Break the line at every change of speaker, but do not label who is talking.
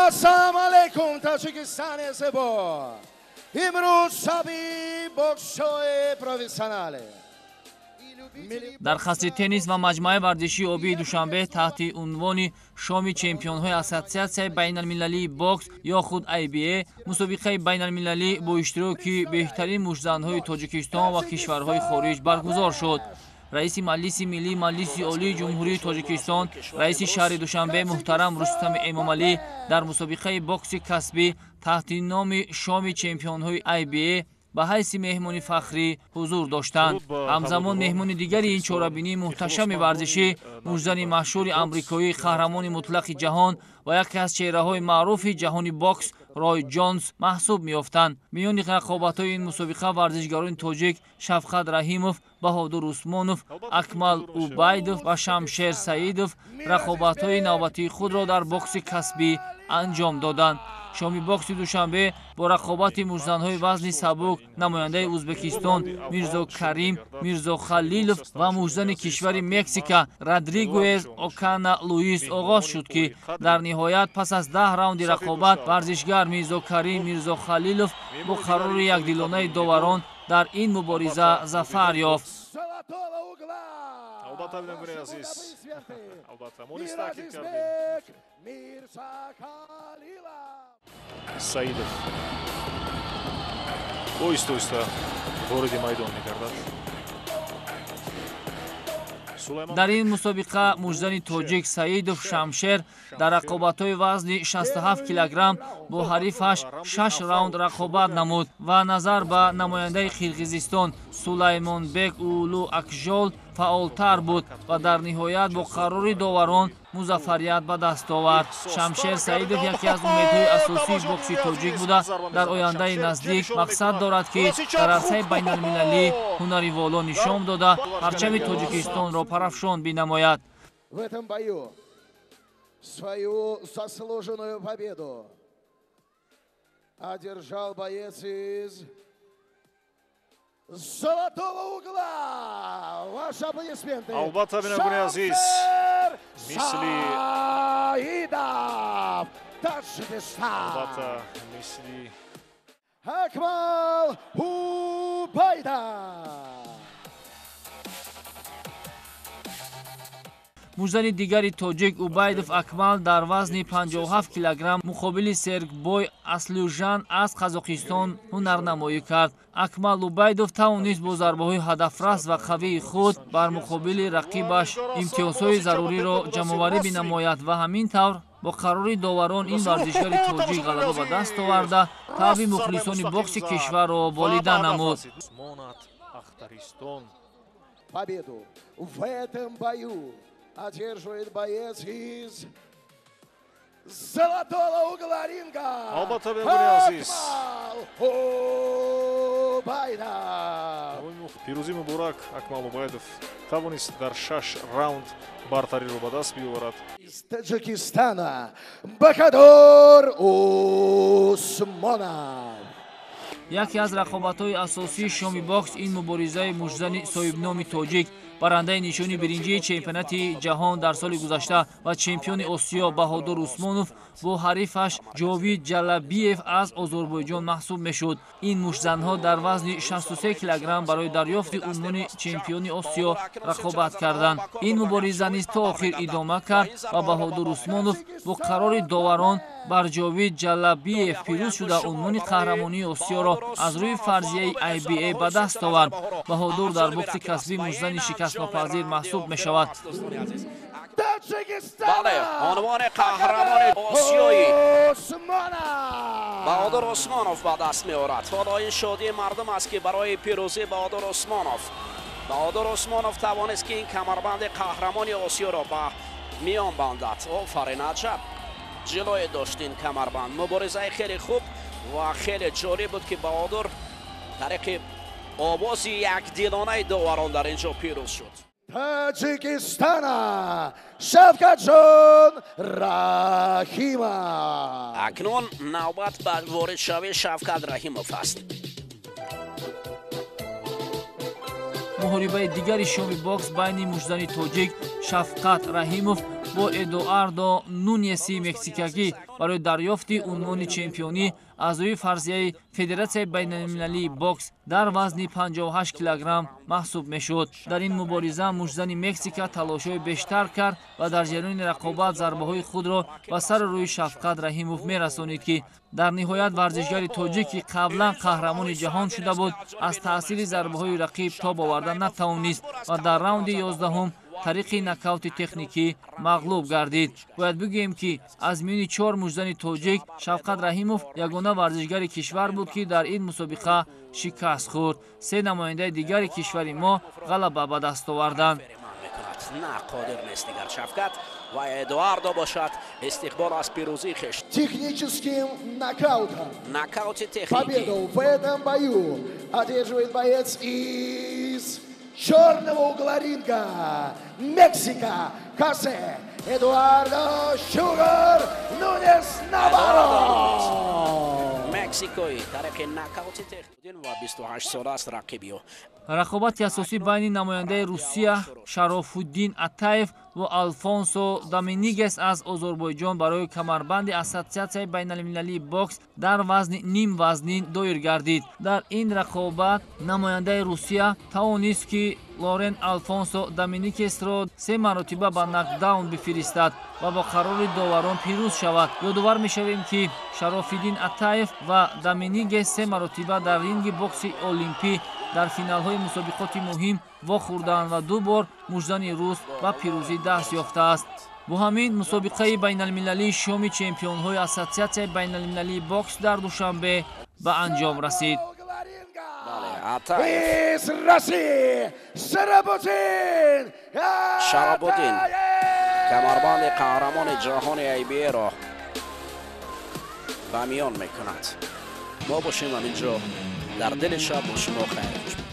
Assalomu alaykum Tojikiston zebo. Imroz shabi bokshoy professionale.
дар хасри теннис ва маҷмӯаи варзишии обии душанбе таҳти унвони шоми чемпионҳои ассотсиатсияи байналмилалии бокс ё худ IBA мусобиқаи байналмилалӣ бо иштироки беҳтарин мушзанҳои Тоҷикистон ва кишварҳои хориҷ баргузор шуд. раиси маҷлиси миллии маҷлиси олии ҷумҳурии Тоҷикистон, раиси шаҳри Душанбе муҳтарам Рустами Эмомалӣ дар мусобиқаи бокси касбӣ таҳти номи шоми чемпионҳои IBA ба ҳайси меҳмони фахрӣ ҳузур доштанд. ҳамзамон меҳмони дигари ин чорабинии муҳташами варзишӣ, мужзани маъшҳури амрикоӣ, қаҳрамони мутлақи ҷаҳон ва яке аз чеҳраҳои маъруфи ҷаҳони бокс Рой Ҷонс маҳсуб меёфтанд. Миёни рақобатҳои ин мусобиқа варзишгарони тоҷик Шафқат Раҳимов, Баҳодур Усмонов, Акмал Убайдов ва Шамшер Саидов рақобатҳои навбатии худро дар бокси касбӣ анҷом доданд. шоми бокси душанбе бо рақобати мужзанҳои вазни сабук намояндаи Узбекистон Мирзо Карим Мирзо Халилов ва мужзани кишвари Мексика Родригуес Окана Луис оғоз шуд, ки дар ниҳоят пас аз 10 раунди рақобат варзишгар Мирзо Карим Мирзо Халилов бо қарори якдилонаи доварон дар ин мубориза зафар ёфт.
Albatta bilen aziz. Albatta. Monis takip kardem. Saidov. Oysta вороди майдон мекардад.
дар ин мусобиқа мужзани тоҷик Саидов Шамшер дар рақобатҳои вазни 67 килограмм бо ҳарифаш 6 раунд рақобат намуд ва назар ба намояндаи Қирғизистон Сулаймонбек Улу Акжол фаъолтар буд ва дар ниҳоят бо қарори доварон музаффарият ба даст овард. Шамшер Саидов яке аз умедҳои асосии бокси тоҷик буда дар ояндаи наздик мақсад дорад, ки дар арсаи байналмилалӣ ҳунари воло нишон дода парчами Тоҷикистонро парафшон бинамояд.
В этом бою свою заслуженную победу одержал боец из золотого угла. Ваши аплодисменты.
Albatta bilen aziz. Misli.
Saidov, Tojikiston.
Albatta misli.
Akmal Ubaydov.
мужзани дигари тоҷик Убайдов Акмал дар вазни 57 килограмм муқобили Сергбой Аслюжан аз Қазоқистон ҳунарнамоӣ кард. Акмал Убайдов тавонист бо зарбаҳои ҳадафрас ва қавии худ бар муқобили рақибаш имтиёзҳои заруриро ҷамъоварӣ бинамояд ва ҳамин тавр бо қарори доварон ин варзишгари тоҷик ғалаба ба даст оварда тавби мухлисони бокси кишварро болида намуд.
Победу в этом бою одерживает боец из золотого угла ринга.
Albatta bilen aziz. Пирӯзӣ муборак Акмал Убайдов тавонист дар 6 раунд бартариро ба даст биёварад.
Из Таджикистана Баҳодур Усмонов.
яке аз рақобатҳои асосии шоми бокс ин муборизаи мужзани соҳибноми тоҷик барандаи нишони биринҷии чемпионати ҷаҳон дар соли гузашта ва чемпиони Осиё Баҳодур Усмонов бо ҳарифаш Ҷовид Ҷалабиев аз Озарбойҷон маҳсуб мешуд. ин мушзанҳо дар вазни 63 килограмм барои дарёфти унвони чемпиони Осиё рақобат карданд. ин мубориза низ то охир идома кард ва Баҳодур Усмонов бо қарори доварон бар Ҷовид Ҷалабиев пирӯз шуда унвони қаҳрамонии Осиёро аз рӯи фарзияи IBA ба даст овард. Баҳодур дар бокси касбӣ мужзани шикастнопазир маҳсуб мешавад.
بله عنوان قهرمان آسیایی بهادر عثمانوف به دست می‌آورد. حالا این شادی مردم است که برای پیروزی بهادر عثمانوف توانست که این کمربند قهرمان آسیا را به میان بندد. آفرین عجب جلوی داشت این کمربند. مبارزه خیلی خوب و خیلی جالب بود که بهادر طریق آواز یک دیلانه داوران در اینجا پیروز شد.
Tojikiston Shavkatjon Rahimov.
اکنون نوبت به وارد شوی شفقت رحیموف است.
مهاجمه دیگری شومی باکس بین مجدنی توجیک شفقت رحیموف бо Эдуардо Нуньеси мексикагӣ барои дарёфти унвони чемпионӣ аъзои фарзияи Федератсияи байналмилалии бокс дар вазни 58 килограмм маҳсуб мешуд. Дар ин мубориза мужзани Мексика талошҳои бештар кард ва дар ҷараёни рақобат зарбаҳои худро ба сару рӯи Шафқат Раҳимов мерасонид, ки дар ниҳоят варзишгари тоҷик, ки қаблан қаҳрамони ҷаҳон шуда буд, аз таъсири зарбаҳои рақиб тоб оварда натавонист ва дар раунди 11 тариқи нокаути техникӣ мағлуб гардид. Бояд бигӯем, ки аз миёни 4 мужзани тоҷик Шафқат Раҳимов ягона варзишгари кишвар буд, ки дар ин мусобиқа шикаст хӯрд. Се намояндаи дигари кишвари мо ғалаба ба даст оварданд.
و ادواردو باشد استقبال از پیروزی خش
Техническим нокаутом.
نокаут техники.
Победу в этом бою одерживает боец из черного угла ринга. Мексика. Хосе Эдуардо Шугар Нунес Наваро.
مکزیکویی طریق نокаут техники و 28 ساله است رقیبیو.
рақобати асосӣ байни намояндаи Русия Шарофуддин Атаев ва Алфонсо Доминигес аз Озарбойҷон барои камарбанди Ассотсиатсияи байналмилалии бокс дар вазни ним вазнин доир гардид. Дар ин рақобат намояндаи Русия тавонист, ки Лорен Алфонсо Доминикесро 3 маротиба ба нокдаун бифиристад ва бо қарори доварон пирӯз шавад. Ёдовар мешавем, ки Шарофиддин Атаев ва Доминигес 3 маротиба дар ринги бокси олимпӣ дар финалҳои мусобиқоти муҳим вохӯрдаанд ва 2 бор мужзани рус ба пирӯзӣ даст ёфтааст. бо ҳамин мусобиқаи байналмилалии шоми чемпионҳои Ассотсиатсияи байналмилалии бокс дар душанбе ба анҷом расид.
Из России
Шарабудин камарбанди қаҳрамони ҷаҳони IBA-ро ба миён мекунад. мо бошем ҳаминҷо дар дили шаб бо шумо хайр.